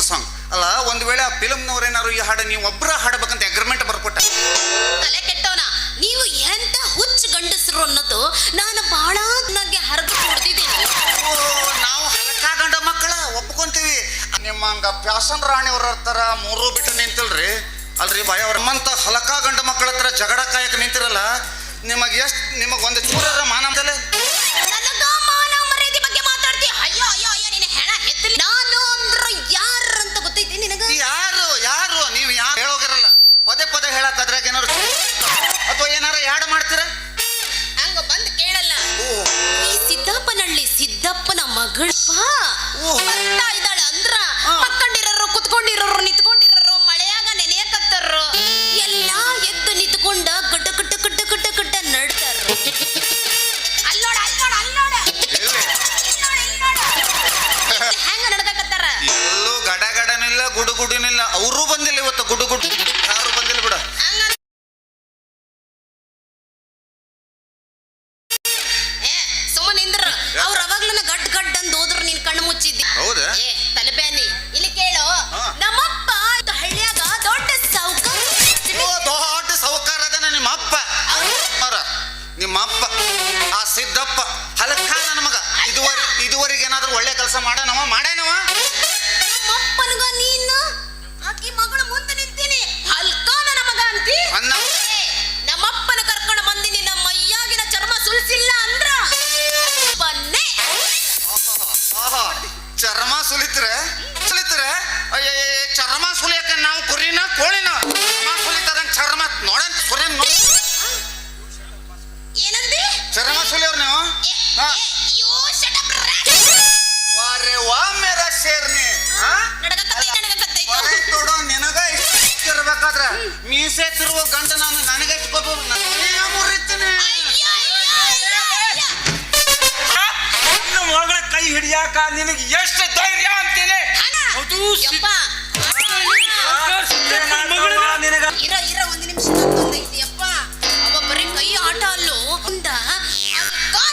Song ಅಲ್ಲ. ಒಂದ್ ವೇಳೆ ಆ ಫಿಲ್ಮ್ನವ್ರೇನಾರು ಈ ಹಾಡು ನೀವು ಒಬ್ಬರ ಹಾಡಬೇಕಂತ ಅಗ್ರಿಮೆಂಟ್ ಬರ್ಕೊಟ್ಟ. ತಲೆ ಕೆಟ್ಟವನ ನೀವು ಎಂತ ಹುಚ್ಚ ಗಂಡಸರು ಅನ್ನೋದು ನಾನು ಬಹಳ ನನಗೆ ಹರಿದು ಹೊಡೆದಿದ್ದೀನಿ. ನಾವು ಹಲಕ ಗಂಡ ಮಕ್ಕಳ ಒಪ್ಕೊಂತೀವಿ. ನಿಮ್ಮ ಹಂಗ ಪ್ಯಾಸನ್ ರಾಣಿಯವ್ರ ತರ ಮೂರು ಬಿಟ್ಟು ನಿಂತಿಲ್ರಿ. ಅಲ್ರಿ ಬಾಯ ಅವ್ರ ನಮ್ಮಂತ ಹಲಕ ಗಂಡ ಮಕ್ಕಳ ಹತ್ರ ಜಗಳ ಕಾಯಕ್ ನಿಂತಿರಲ್ಲ. ನಿಮಗ್ ಒಂದು ಚೂರರ ಮಾನ ನನಗ ಮಾನ ಮರ್ಯಾದೆ ಬಗ್ಗೆ ಮಾತಾಡ್ತೀಯ. ಅಯ್ಯೋ ಅಯ್ಯೋ ಅಯ್ಯೋ ನಿನ್ನ ಹೆಣ ಹೆತ್ತಲಿ. ನಾನು ಅಂದ್ರ ಯಾರು ಅಂತ ಗೊತ್ತೈತಿ ನಿನಗ? ಯಾರು ನೀವು ಯಾರು ಹೇಳೋಗಿರಲ್ಲ. ಪದೇ ಹೇಳಕ್ ಅದ್ರಾಗ ಏನಾರು ಅಥವಾ ಏನಾರ ಯಾಡ್ ಮಾಡ್ತೀರ? ಹಂಗ ಬಂದ್ ಕೇಳಲ್ಲ. ಈ ಸಿದ್ದಪ್ಪನಹಳ್ಳಿ ಸಿದ್ದಪ್ಪನ ಮಗಳು ಬರ್ತಾ ಇದ್ದಾಳ ಅಂದ್ರ ಮಕ್ಕಂಡಿರೋರು ಕುತ್ಕೊಂಡಿರೋರು ನಿಂತ್ಕೊಂಡಿರೋರು ಮಳೆಯಾಗ ನೆನೆಯಕತ್ತಾರ ಎಲ್ಲಾ ಎದ್ದು ನಿಂತ್ಕೊಂಡ ಕಟ್ಟ ಕಟ್ಟ ಕಟ್ಟ ಕಟ್ಟ ಕಟ್ಟ ನಡ್ತಾರ. ಅಲ್ಲೋಡ ಹೆಂಗ ನಡ್ದಕತ್ತಾರ? ಎಲ್ಲೂ ಗಡನಿಲ್ಲ ಗುಡುಗುಡಿನಿಲ್ಲ. ಅವರು ಬಂದಿಲ್ಲ ಇವತ್ತು. ಗುಡುಗುಡು ಯಾರು ಬಂದಿಲ್ಲ ಬಿಡ. ಸುಮ್ಮನಿಂದ್ರ ಅವ್ರ ಅವಾಗ್ಲೂ ಗಡ್ ಗಡ್ ಅಂದ್ ಹೋದ್ರು ನೀನ್ ಕಣ್ಣು ಮುಚ್ಚಿದ್ದಿ. ಹೌದಾ? ತಲೆಬ್ಯಾನಿ ಇಲ್ಲಿ ಕೇಳು. ನಮ್ಮಪ್ಪ ಹಳ್ಳಿಯಾಗ ದೊಡ್ಡ ಸಾವುಕಾರ ಅದನ ನಿಮ್ಮ ಅಪ್ಪ. ನಿಮ್ಮ ಅಪ್ಪ ಆ ಸಿದ್ದಪ್ಪ ಹಲಕ ನನ್ನ ಮಗ. ಇದುವರೆಗೆ ಏನಾದ್ರು ಒಳ್ಳೆ ಕೆಲಸ ಮಾಡನವ? ನಮ್ಮಪ್ಪನ್ಗ ನೀನು ಆಕಿ ಮಗಳು ಮುಂದೆ ನಿಂತೀನಿ ಹಲ್ಕ ನನ್ನ ಮಗ ಅಂತಿ. ನಮ್ಮಪ್ಪನ ಕರ್ಕೊಂಡು ಬಂದಿನಿ. ನಮ್ಮ ಮೈಯಾಗಿನ ಚರ್ಮ ಸುಲ್ಸಿಲ್ಲ ಅಂದ್ರ ಬನ್ನೆ. ಚರ್ಮ ಸುಲಿತ್ರೆ ಚರ್ಮ ಸುಲಿಯಕ್ಕೆ ನಾವು ಕುರಿನ ಕೋಳಿನ ಚರ್ಮ ಸುಲಿತದಂಗ ಚರ್ಮ ನೋಡಂತ ಕುರಿ ಏನಂದಿ? ಚರ್ಮ ಸುಲಿಯವ್ರ ನೀವು? ಮೇರಾ ಶೇರ್ನಿ ನೋಡೋ ನಿನಗ ಇರ್ಬೇಕಾದ್ರ ಮೀಸೆ ತಿರುವ ಗಂಟ ನಾನು ನನಗೆ ಇಟ್ಕೋಬಹುದು. ಮುರಿತೀನಿ ಮಗಳ ಕೈ ಹಿಡಿಯಾಕ ನಿನಗೆ ಎಷ್ಟು ಧೈರ್ಯ ಅಂತೀನಿ. ಇರ ಒಂದು ನಿಮಿಷ ಐತಿ ಅಪ್ಪ. ಅವ ಬರೀ ಕೈ ಆಟ ಅಲ್ಲೋ ಅಂದ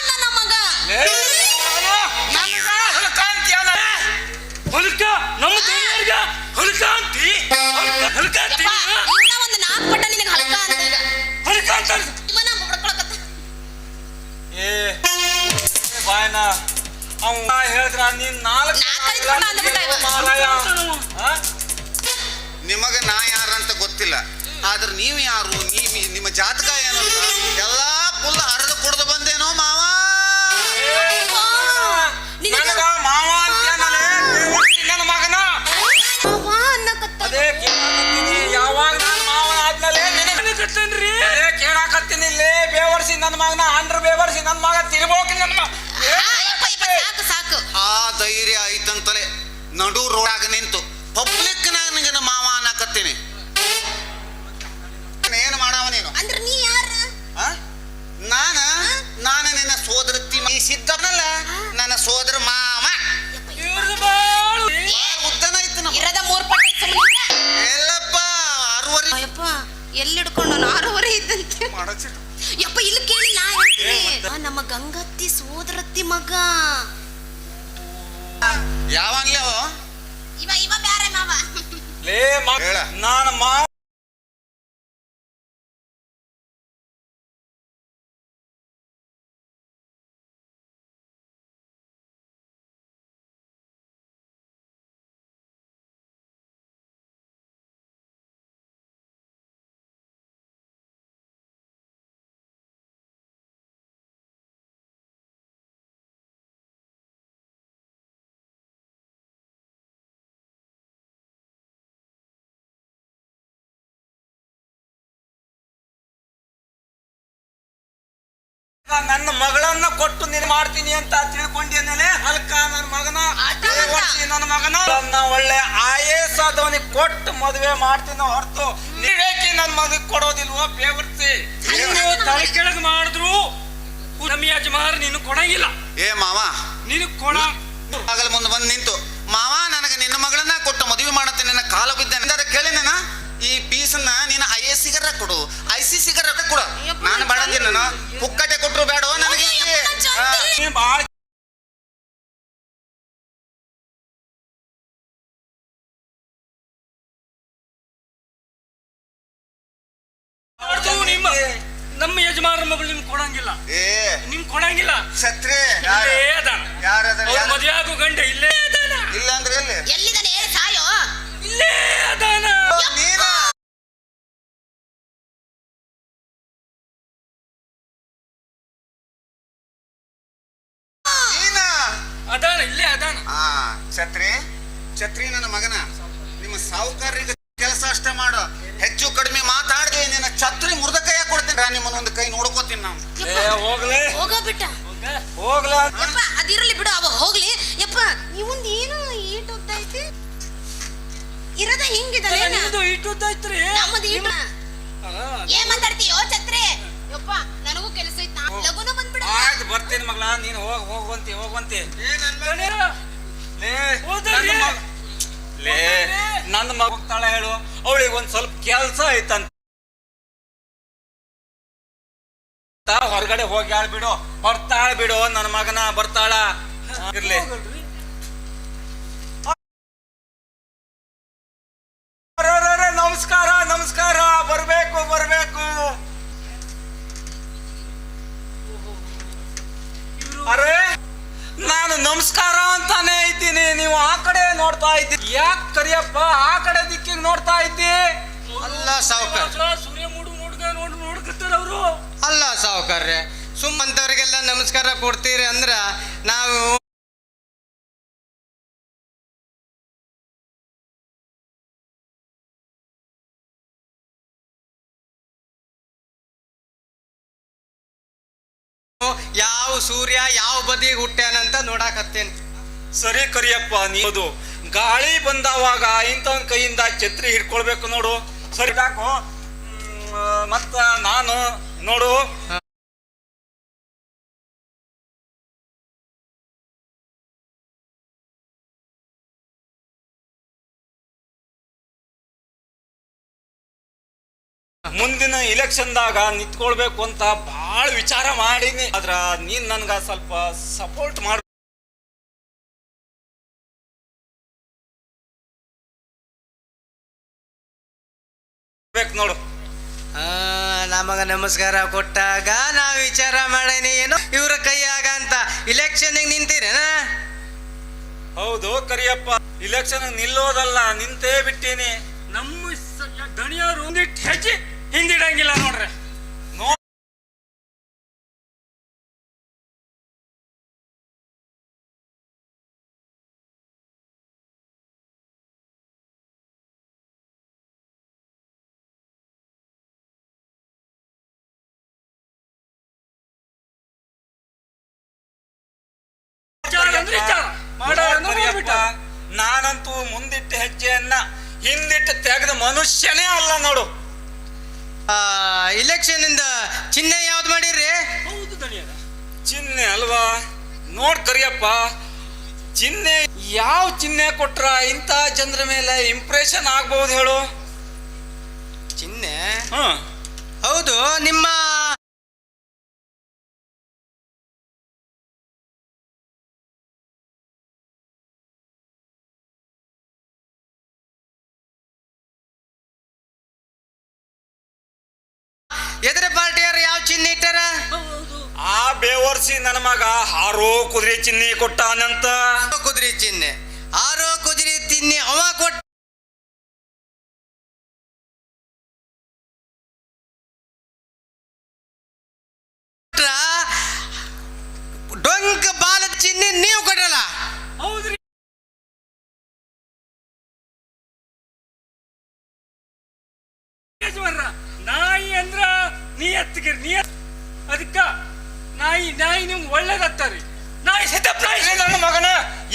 ನನ್ನ ಮಗ. ಹೊಲಕ ನಮ್ಮ ದೇವರಿಗೆ ಹೊಲಕ ಅಂತಿ. ಇವನ ಒಂದು ನಾಲ್ಕು ಪಟ್ಟ ನಿನಗೆ ಹಲ್ಕ ಅಂತ ಈಗ ಹೊಲಕ ಅಂತ ಇವನ ಬಡ್ಕೊಳಕತ್ತ. ಬಾಯನ ಅವ ಹೇಳಿದ್ರ ನೀನ್ ನಿಮಗ ನಾ ಯಾರಂತ ಗೊತ್ತಿಲ್ಲ. ಆದ್ರೆ ನೀವು ಯಾರು, ನಿಮ್ಮ ಜಾತಕ ಏನು ಅಂತ ಎಲ್ಲಾ ಫುಲ್ ಹರಿದು ಕುಡ್ದು ಬಂದೇನೋ ಮಾವ. ನನಗ ಮಾವ ಅಂತೇನಲೆ ನನ್ನ ಮಗನ ಅದೇ ಕೇಳಾಕತ್ತೀನಿ. ಯಾವಾಗ ನಾನು ಮಾವ ಆದ್ಮೇಲೆ ನಿನಗತ್ತೇನ್ರಿ ಅದೇ ಕೇಳಾಕತ್ತೀನಿ. ಇಲ್ಲೇ ಬೇವರ್ಸಿ ನನ್ನ ಮಗನ ಅಂಡ್ರ ಬೇವರ್ಸಿ ನನ್ನ ಮಗ ತಿರ್ಬೋಕಿ ನನ್ನ ಮಗ. ಸಾಕು ಆ ಧೈರ್ಯ ಐತಂತಲೇ ನಡು ರೋಡಾಗ ನಿಂತು ಪಬ್ಲಿಕ್ ನಾಗ ನಿಂಗೆ ಮಾವ ಅನ್ನಕತ್ತೀನಿ. ಏನ್ ಮಾಡವ ನೀನು? ಅಂದ್ರೆ ನೀ ಯಾರ? ನಾನು ನಿನ್ನ ಸೋದರತ್ತಿ ಸಿದ್ದನಲ್ಲ, ನನ್ನ ಸೋದರ ಮಾವ. ಉದ್ದನ ಐತಿ ಇರದ 3 ಪಟ್ಟ ಎಲ್ಲಪ್ಪ 6ವರೆ. ಯಪ್ಪ ಎಲ್ಲಿ ಹಿಡ್ಕೊಂಡು 6ವರೆ ಇದ್ದಂತೆ ಯಪ್ಪ. ಇಲ್ಲಿ ಕೇಳಿ ನಾ ಹೇಳ್ತೀನಿ. ನಮ್ಮ ಗಂಗತ್ತಿ ಸೋದರತ್ತಿ ಮಗ ಯಾವನ್ಲೇ ಇವ ಬ್ಯಾರೆ ಮಾವ. ಲೇ ನಾನು ಮಾವ ನನ್ನ ಮಗಳನ್ನ ಕೊಟ್ಟು ನೀನು ಮಾಡ್ತೀನಿ ಅಂತ ತಿಳ್ಕೊಂಡಿದ್ದೇನೆ. ಹಲ್ಕ ನನ್ನ ಮಗನ ನನ್ನ ಮಗನ ಒಳ್ಳೆ IAS ಆದವನಿಗೆ ಕೊಟ್ಟು ಮದುವೆ ಮಾಡ್ತೀನಿ ಹೊರತು ನೀವೇಕಿ ನನ್ನ ಮಗನಿಗೆ ಕೊಡೋದಿಲ್ವೋ ಬೇವರ್ಸಿ. ತಲೆ ಕೆಳಗೆ ಮಾಡಿದ್ರು ನಮ್ಮ ಯಜಮಾನ ನೀನು ಕೊಡಂಗಿಲ್ಲ. ಮಾವ ನೀನು ಕೊಡ ಆಗಲ ಮುಂದೆ ಬಂದು ನಿಂತು ಮಾವ ನನಗೆ ನಿನ್ನ ಮಗಳನ್ನ ಕೊಟ್ಟು ಮದುವೆ ಮಾಡತ್ತೀನಿ ನನ್ನ ಕಾಲ ಬಿದ್ದ ಕೇಳಿ ನಾನು ಈ ಪೀಸನ್ನ ನೀನು IAS ಸಿಗರ ಕೊಡು, IC ಸಿಗರ ಕೊಡು. ನಾನು ಬೇಡಂತೀನಿ. ನಾನು ಪುಕ್ಕಟೆ ಕೊಟ್ಟರು ಬೇಡ ನನಗೆ. ನಮ್ಮ ಯಜಮಾನ ಮಗಳು ನಿಮ್ಗೆ ಕೊಡಂಗಿಲ್ಲ, ಏ ನಿಮ್ಗೆ ಕೊಡಂಗಿಲ್ಲ. ಛತ್ರಿ ಇಲ್ಲೇ ಅದಾನ, ಯಾರದ ಅವ್ರ ಮದುವೆ ಆಗೋ ಗಂಡ ಇಲ್ಲೇ ಅದಾನ. ಇಲ್ಲ ಅಂದ್ರೆ ಎಲ್ಲಿ ಎಲ್ಲಿದ್ದಾನೆ ಹೇಳಿ ಸಾಯೋ. ಇಲ್ಲೇ ಅದಾನ. ನೀನ ನೀನ ಅದಾನ, ಇಲ್ಲೇ ಅದಾನ. ಆ ಛತ್ರಿ ಛತ್ರಿ ನನ್ನ ಮಗನ, ನಿಮ್ಮ ಸಾಹುಕಾರರಿಗೆ ಕೆಲಸ ಅಷ್ಟೇ ಮಾಡು, ಹೆಚ್ಚು ಕಡಿಮೆ ಮಾತಾಡ್ದೆ ನಿನ್ನ ಛತ್ರಿ ಮುರ್ದ ಕೈಯಾಗ ಕೊಡ್ತೀನಿ. ನಿಮ್ಮನ್ನ ಒಂದು ಕೈ ನೋಡ್ಕೋತೀನಿ ನಾನು. ಹೋಗ್ಲೇ ಹೋಗ ಬಿಟ್ಟ. ಹೋಗ್ಲ. ಯಪ್ಪ ಅದಿರಲಿ ಬಿಡು, ಅವ ಹೋಗ್ಲಿ. ಯಪ್ಪ ಇವಂದ ಏನು ಈಟ್ ಹೋಗ್ತೈತಿ, ಇರದ ಹಿಂಗಿದಲ್ಲ. ನಿಮ್ದು ಇಟ್ಟು ಐತ್ರಿ. ನಮ್ಮದು ಈಟ ಏನ್ ಮಾತಾಡ್ತೀಯೋ ಛತ್ರಿ? ಯಪ್ಪ ನನಗೂ ಕೆಲಸ ಐತಿ, ಲಗುನ ಬಂದ್ಬಿಡ. ಆಯ್ತು ಬರ್ತೀನಿ ಮಗಳ, ನೀನು ಹೋಗುವಂತಿ ಹೋಗುವಂತಿ. ನನ್ನ ಮಗ ಹೋಗ್ತಾಳ ಹೇಳು, ಅವಳಿಗೆ ಒಂದ್ ಸ್ವಲ್ಪ ಕೆಲ್ಸ ಐತಂತ ಹೊರಗಡೆ ಹೋಗಿ ಬಿಡು. ಬರ್ತಾಳ ಬಿಡು, ನನ್ನ ಮಗನ ಬರ್ತಾಳ. ಇರ್ಲಿ. ನಮಸ್ಕಾರ ನಮಸ್ಕಾರ, ಬರ್ಬೇಕು ಬರ್ಬೇಕು. ಅರೆ ನಾನು ನಮಸ್ಕಾರ ಅಂತಾನೆ ಇದ್ದೀನಿ, ನೀವು ಆ ಕಡೆ ನೋಡ್ತಾ ಇದ್ದೀರಿ. ಯಾಕೆ ಕರಿಯಪ್ಪ ಆ ಕಡೆ ದಿಕ್ಕಿಗೆ ನೋಡ್ತಾ ಇದ್ದಿ? ಅಲ್ಲ ಸಾವುಕಾರ, ಸೂರ್ಯ ನೋಡ್ಕತ್ತಾರ ಅವರು. ಅಲ್ಲ ಸಾವುಕಾರ್ರೆ, ಸುಮ್ಮಂತವ್ರಿಗೆಲ್ಲ ನಮಸ್ಕಾರ ಕೊಡ್ತೀರಿ ಅಂದ್ರ ನಾವು ಯಾವ ಸೂರ್ಯ ಯಾವ ಬದಿಗೆ ಹುಟ್ಟ್ಯಾನಂತ ನೋಡಾಕತ್ತೇನೆ. ಸರಿ ಕರಿಯಪ್ಪ, ನೀದು ಗಾಳಿ ಬಂದವಾಗ ಇಂಥವನ್ ಕೈಯಿಂದ ಛತ್ರಿ ಹಿಡ್ಕೊಳ್ಬೇಕು ನೋಡು. ಸರಿ ಹಾಕು. ಮತ್ತ ನಾನು ನೋಡು, ಮುಂದಿನ ಇಲೆಕ್ಷನ್ದಾಗ ನಿಂತ್ಕೊಳ್ಬೇಕು ಅಂತ ಬಹಳ ವಿಚಾರ ಮಾಡೀನಿ. ಆದ್ರ ನೀನ್ ನನ್ಗ ಸ್ವಲ್ಪ ಸಪೋರ್ಟ್ ಮಾಡ ನೋಡು. ನಮಗ ನಮಸ್ಕಾರ ಕೊಟ್ಟಾಗ ನಾವ್ ವಿಚಾರ ಮಾಡೇನಿ ಏನು ಇವ್ರ ಕೈಯಾಗ ಅಂತ. ಇಲೆಕ್ಷನ್ ನಿಂತೀರೇನ? ಹೌದು ಕರಿಯಪ್ಪ, ಇಲೆಕ್ಷನ್ ನಿಲ್ಲೋದಲ್ಲ, ನಿಂತೇ ಬಿಟ್ಟೀನಿ. ನಮ್ಮ ದಣಿಯವರು ಒಂದಿಟ್ಟು ಹೆಜ್ಜೆ ಹಿಂದಿಡಂಗಿಲ್ಲ ನೋಡ್ರಿ. ನಾನಂತೂ ಮುಂದಿಟ್ಟ ಹೆಜ್ಜೆಯನ್ನ ಹಿಂದಿಟ್ಟು ತೆಗೆದ ಮನುಷ್ಯನೇ ಅಲ್ಲ ನೋಡು. ಇಲೆಕ್ಷನ್ ಇಂದ ಚಿಹ್ನೆ ಯಾವ್ದು ಮಾಡಿರಿ? ಹೌದು ದಣಿಯರ, ಚಿಹ್ನೆ ಅಲ್ವಾ? ನೋಡ್ ಕರಿಯಪ್ಪ, ಚಿಹ್ನೆ ಯಾವ ಚಿಹ್ನೆ ಕೊಟ್ರ ಇಂಥ ಜನರ ಮೇಲೆ ಇಂಪ್ರೆಷನ್ ಆಗ್ಬಹುದು ಹೇಳು? ಚಿಹ್ನೆ ಹೌದು, ನಿಮ್ಮ ಎದುರ ಪಾರ್ಟಿಯವ್ರು ಯಾವ ಚಿಹ್ನೆ ಇಟ್ಟಾರ? ಆ ಬೇವರ್ಸಿ ನನ್ನ ಮಗ ಹಾರೋ ಕುದುರೆ ಚಿಹ್ನೆ ಕೊಟ್ಟಾನಂತ. ಕುದುರೆ ಚಿಹ್ನೆ, ಆರೋ ಕುದುರೆ ಚಿಹ್ನೆ ಅವ ಕೊಟ್ಟ. ಡೊಂಕ ಬಾಲದ ಚಿಹ್ನೆ ನೀವು ಕೊಡಲ್ಲ. ಹೌದ್ರಿ. ನಾಯಿ ಅಂದ್ರ ನೀ ಅದಕ್ಕ ನಾಯಿ ನಿಮ್ಗೆ ಒಳ್ಳೇದತ್ತಾರಿ. ನಾಯಿ ಸಿದ್ದಪ್ಪ ನಾಯಿ ನನ್ನ ಮಗನ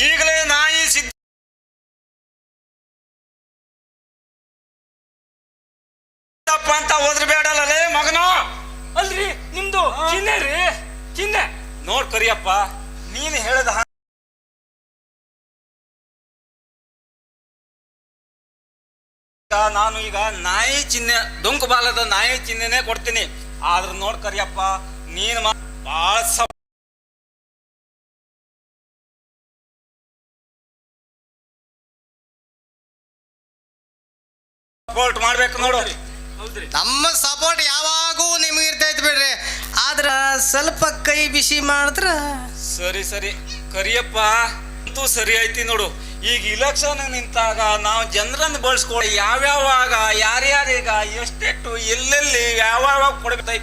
ಈಗಲೇ ನಾಯಿ ಸಿದ್ದಪ್ಪ ಅಂತ ಹೋದ್ರೆ ಬೇಡಲ್ಲೇ ಮಗನ. ಅಲ್ರಿ ನಿಮ್ದು ಚಿಹ್ನೆ ರೀ, ಚಿಹ್ನೆ ನೋಡ್ ಕರಿಯಪ್ಪ, ನೀನು ಹೇಳದ ನಾನು ಈಗ ನಾಯಿ ಚಿಹ್ನೆ, ಡೊಂಕು ಬಾಲದ ನಾಯಿ ಚಿಹ್ನೆನೆ ಕೊಡ್ತೀನಿ. ಆದ್ರ ನೋಡ್ ಕರಿಯಪ್ಪ, ನೀನು ಬಾಳ ಸಪೋರ್ಟ್ ಮಾಡ್ಬೇಕು ನೋಡು. ಹೌದ್ರಿ ನಮ್ಮ ಸಪೋರ್ಟ್ ಯಾವಾಗೂ ನಿಮ್ಗೆ ಇರ್ತೈತಿ ಬಿಡ್ರಿ. ಆದ್ರ ಸ್ವಲ್ಪ ಕೈ ಬಿಸಿ ಮಾಡಿದ್ರ ಸರಿ ಸರಿ ಕರಿಯಪ್ಪ ಅಂತೂ ಸರಿ ಐತಿ ನೋಡು. ಈಗ ಇಲೆಕ್ಷನ್ ನಿಂತಾಗ ನಾವು ಜನರನ್ನು ಬಳಸ್ಕೊಳ್ಳಿ ಯಾವ್ಯಾವಾಗ ಯಾರ್ಯಾರೀಗ ಎಷ್ಟೆಷ್ಟು ಎಲ್ಲೆಲ್ಲಿ ಯಾವ್ಯಾವ ಕೊಡ್ಬೇಕೈತಿ.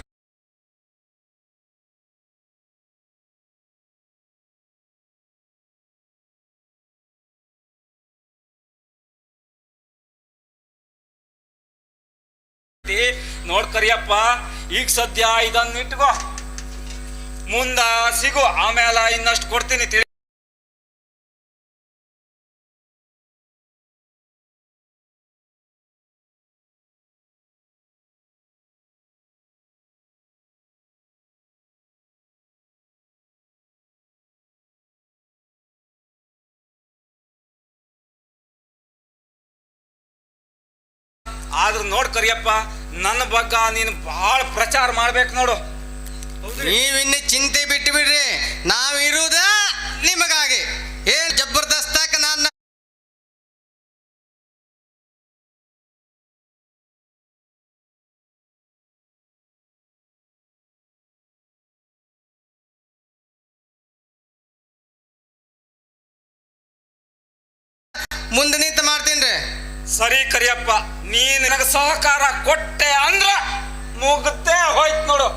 ನೋಡ್ ಕರಿಯಪ್ಪ ಈಗ ಸದ್ಯ ಇದನ್ನ ಇಟ್ಕೋ, ಮುಂದ ಸಿಗು, ಆಮೇಲೆ ಇನ್ನಷ್ಟು ಕೊಡ್ತೀನಿ ತಿಳಿ. ಆದ್ರೂ ನೋಡ್ ಕರಿಯಪ್ಪ, ನನ್ನ ಬಗ್ಗೆ ನೀನು ಬಹಳ ಪ್ರಚಾರ ಮಾಡ್ಬೇಕು ನೋಡು. ನೀವಿನ್ನು ಚಿಂತೆ ಬಿಟ್ಟು ಬಿಡ್ರಿ, ನಾವಿರುವುದ ನಿಮಗಾಗಿ. ಏನ್ ಜಬರ್ದಸ್ತಾಕ ನಾನು ಮುಂದೆ ನಿಂತು ಮಾಡ್ತೀನಿ. ಸರಿ ಕರಿಯಪ್ಪ, ನೀ ನನಗೆ ಸಹಕಾರ ಕೊಟ್ಟೆ ಅಂದ್ರ ಮುಗ್ದೇ ಹೋಯ್ತು ನೋಡು.